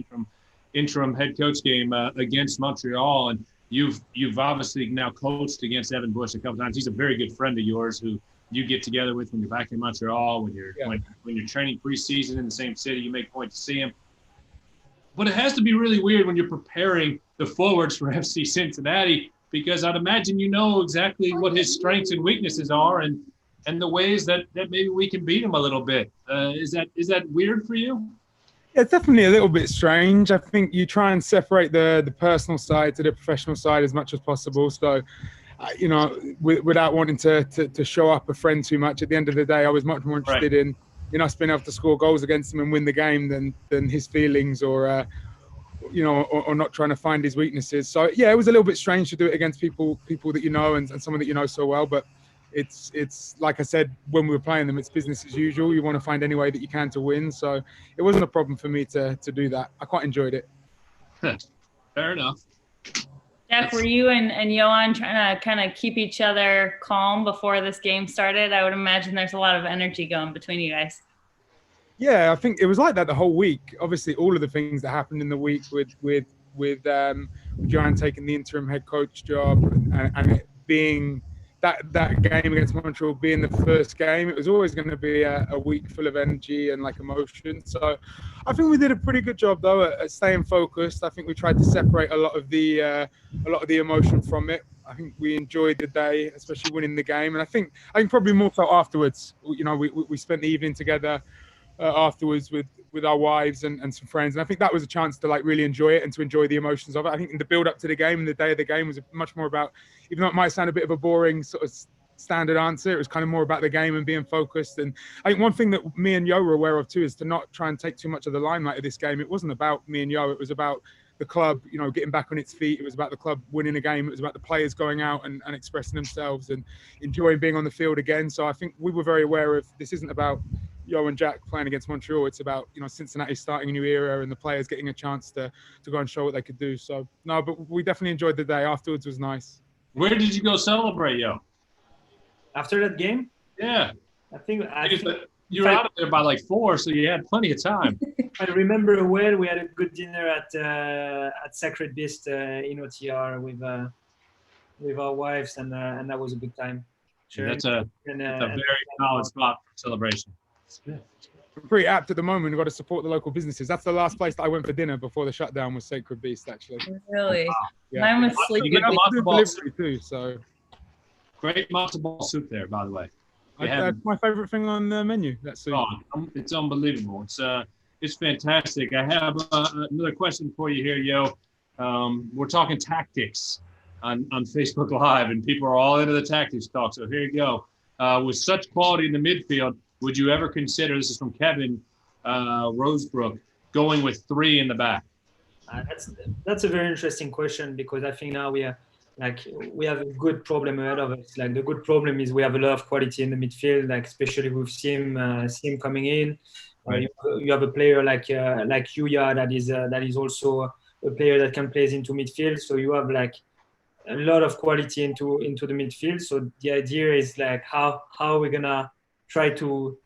interim head coach game against Montreal, and you've obviously now coached against Evan Bush a couple times. He's a very good friend of yours who you get together with when you're back in Montreal, when you're training preseason in the same city. You make point to see him. But it has to be really weird when you're preparing the forwards for FC Cincinnati, because I'd imagine you know exactly what his strengths and weaknesses are and the ways that maybe we can beat him a little bit. Is that weird for you? Yeah, it's definitely a little bit strange. I think you try and separate the personal side to the professional side as much as possible. So, without wanting to show up a friend too much, at the end of the day, I was much more interested in us being able to score goals against him and win the game than his feelings or not trying to find his weaknesses. So yeah, it was a little bit strange to do it against people that you know and someone that you know so well. But it's like I said when we were playing them, it's business as usual. You want to find any way that you can to win. So it wasn't a problem for me to do that. I quite enjoyed it. Fair enough. Jeff, were you and Johan trying to kind of keep each other calm before this game started? I would imagine there's a lot of energy going between you guys. Yeah, I think it was like that the whole week. Obviously, all of the things that happened in the week with Joanne taking the interim head coach job and it being that game against Montreal being the first game, it was always going to be a week full of energy and like emotion. So I think we did a pretty good job though at staying focused. I think we tried to separate a lot of the emotion from it. I think we enjoyed the day, especially winning the game, and I think probably more so afterwards. You know, we spent the evening together afterwards with our wives and some friends, and I think that was a chance to like really enjoy it and to enjoy the emotions of it. I think in the build up to the game and the day of the game was much more about, even though it might sound a bit of a boring sort of standard answer, it was kind of more about the game and being focused. And I think one thing that me and Yo were aware of too is to not try and take too much of the limelight of this game. It wasn't about me and Yo, it was about the club, you know, getting back on its feet. It was about the club winning a game. It was about the players going out and expressing themselves and enjoying being on the field again. So I think we were very aware of this isn't about Yo and Jack playing against Montreal. It's about, you know, Cincinnati starting a new era and the players getting a chance to go and show what they could do. So no, but we definitely enjoyed the day. Afterwards was nice. Where did you go celebrate, Yo? After that game? Yeah. I think you were out of there by like 4, so you had plenty of time. I remember well, we had a good dinner at Sacred Beast in OTR with our wives, and that was a good time. Sure. That's a very solid spot for celebration. We're pretty apt at the moment. We've got to support the local businesses. That's the last place that I went for dinner before the shutdown was Sacred Beast, actually. Really? Wow. Yeah. Mine was sleeping. You get the matzo ball too, so. Great matzo ball soup there, by the way. That's my favorite thing on the menu. That soup. Oh, it's unbelievable. It's fantastic. I have another question for you here, Yo. We're talking tactics on Facebook Live, and people are all into the tactics talk. So here you go. With such quality in the midfield, would you ever consider, this is from Kevin Rosebrook, going with 3 in the back? That's a very interesting question, because I think now we have a good problem ahead of us. Like, the good problem is we have a lot of quality in the midfield, like especially with Sim coming in. Right. You have a player like Yuya that is also a player that can play into midfield. So you have like a lot of quality into the midfield. So the idea is like how we're gonna try to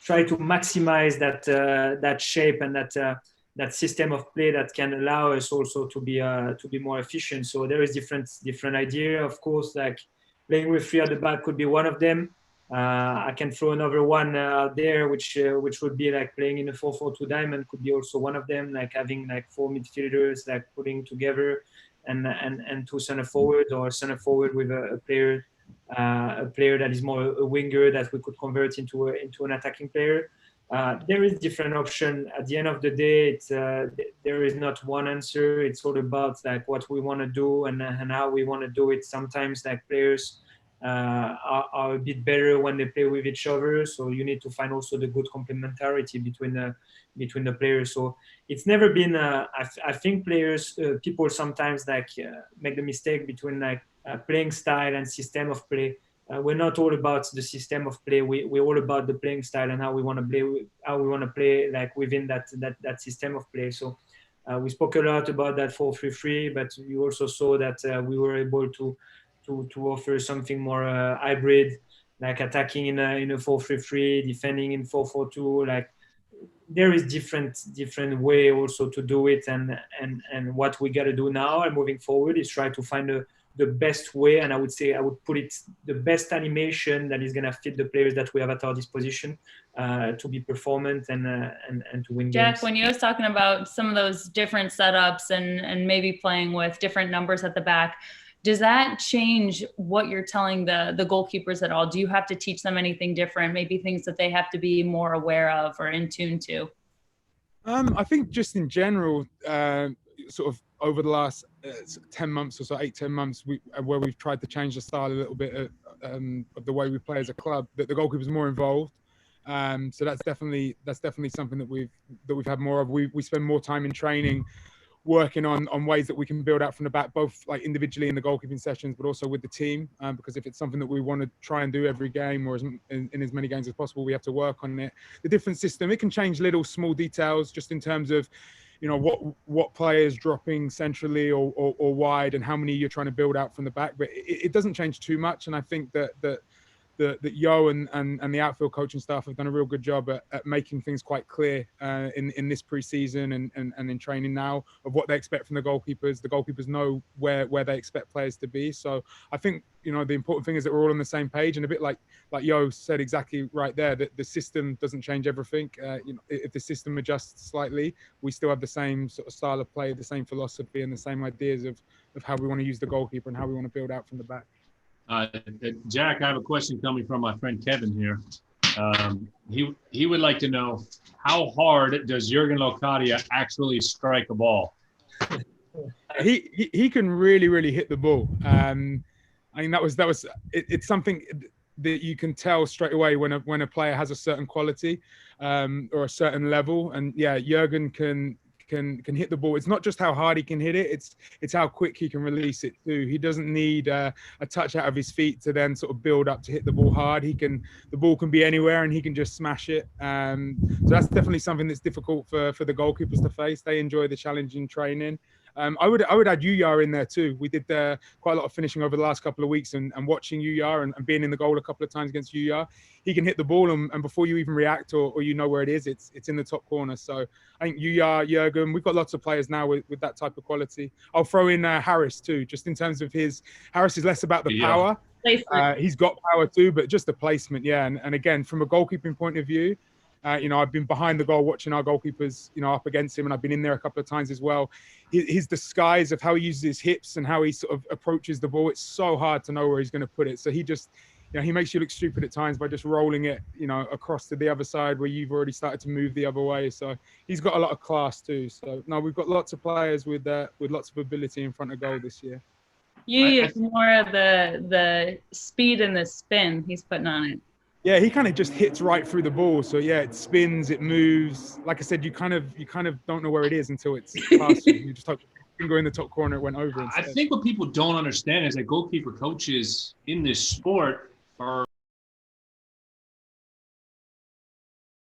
maximize that shape and that system of play that can allow us also to be more efficient. So there is different idea. Of course, like playing with 3 at the back could be one of them. I can throw another one out there, which would be like playing in a 4-4-2 diamond could be also one of them. Like having like 4 midfielders, like putting together and 2 center forwards, or center forward with a player that is more a winger that we could convert into an attacking player. There is different option. At the end of the day, there is not one answer. It's all about like what we want to do and how we want to do it. Sometimes like players are a bit better when they play with each other. So you need to find also the good complementarity between the players. So it's never been. I think people sometimes like make the mistake between like playing style and system of play. We're not all about the system of play. We're all about the playing style and how we want to play like within that system of play. So we spoke a lot about that 4-3-3, but you also saw that we were able to offer something more hybrid, like attacking in a 4-3-3, defending in 4-4-2. Like there is different way also to do it, and what we got to do now and moving forward is try to find the best way, and I would put it the best animation that is going to fit the players that we have at our disposition to be performant and to win Jack, games. when you was talking about some of those different setups and maybe playing with different numbers at the back, does that change what you're telling the goalkeepers at all? Do you have to teach them anything different, maybe things that they have to be more aware of or in tune to? I think just in general, sort of over the last 10 months or so, 8-10 months, where we've tried to change the style a little bit of the way we play as a club, that the goalkeeper's more involved. So that's definitely something that we've had more of. We spend more time in training, working on ways that we can build out from the back, both like individually in the goalkeeping sessions, but also with the team. Because if it's something that we want to try and do every game or in as many games as possible, we have to work on it. The different system, it can change little small details just in terms of, you know, what players dropping centrally or wide and how many you're trying to build out from the back. But it doesn't change too much. And I think that that Yo and the outfield coaching staff have done a real good job at making things quite clear in this preseason and in training now of what they expect from the goalkeepers. The goalkeepers know where they expect players to be. So I think, you know, the important thing is that we're all on the same page, and a bit like Yo said exactly right there, that the system doesn't change everything. You know, if the system adjusts slightly, we still have the same sort of style of play, the same philosophy, and the same ideas of how we want to use the goalkeeper and how we want to build out from the back. Jack, I have a question coming from my friend Kevin here. He would like to know, how hard does Jurgen Locadia actually strike a ball? He can really hit the ball. I mean, it's something that you can tell straight away when a player has a certain quality or a certain level. And yeah, Jurgen can hit the ball. It's not just how hard he can hit it, it's how quick he can release it too. He doesn't need a touch out of his feet to then sort of build up to hit the ball hard. The ball can be anywhere and he can just smash it. So that's definitely something that's difficult for the goalkeepers to face. They enjoy the challenge in training. I would add Yuya in there too. We did quite a lot of finishing over the last couple of weeks, and watching Yuya and being in the goal a couple of times against Yuya. He can hit the ball, and before you even react or you know where it is, it's in the top corner. So I think Yuya, Jurgen, we've got lots of players now with that type of quality. I'll throw in Harris too, just in terms of Harris is less about the power. He's got power too, but just the placement, yeah. And again, from a goalkeeping point of view, you know, I've been behind the goal watching our goalkeepers, you know, up against him, and I've been in there a couple of times as well. His disguise of how he uses his hips and how he sort of approaches the ball, it's so hard to know where he's going to put it. So he just, you know, he makes you look stupid at times by just rolling it, you know, across to the other side where you've already started to move the other way. So he's got a lot of class too. So no, we've got lots of players with lots of ability in front of goal this year. It's more of the speed and the spin he's putting on it. Yeah, he kind of just hits right through the ball. So yeah, it spins, it moves. Like I said, you kind of don't know where it is until it's past you. You just hope finger in the top corner, it went over. I think what people don't understand is that goalkeeper coaches in this sport are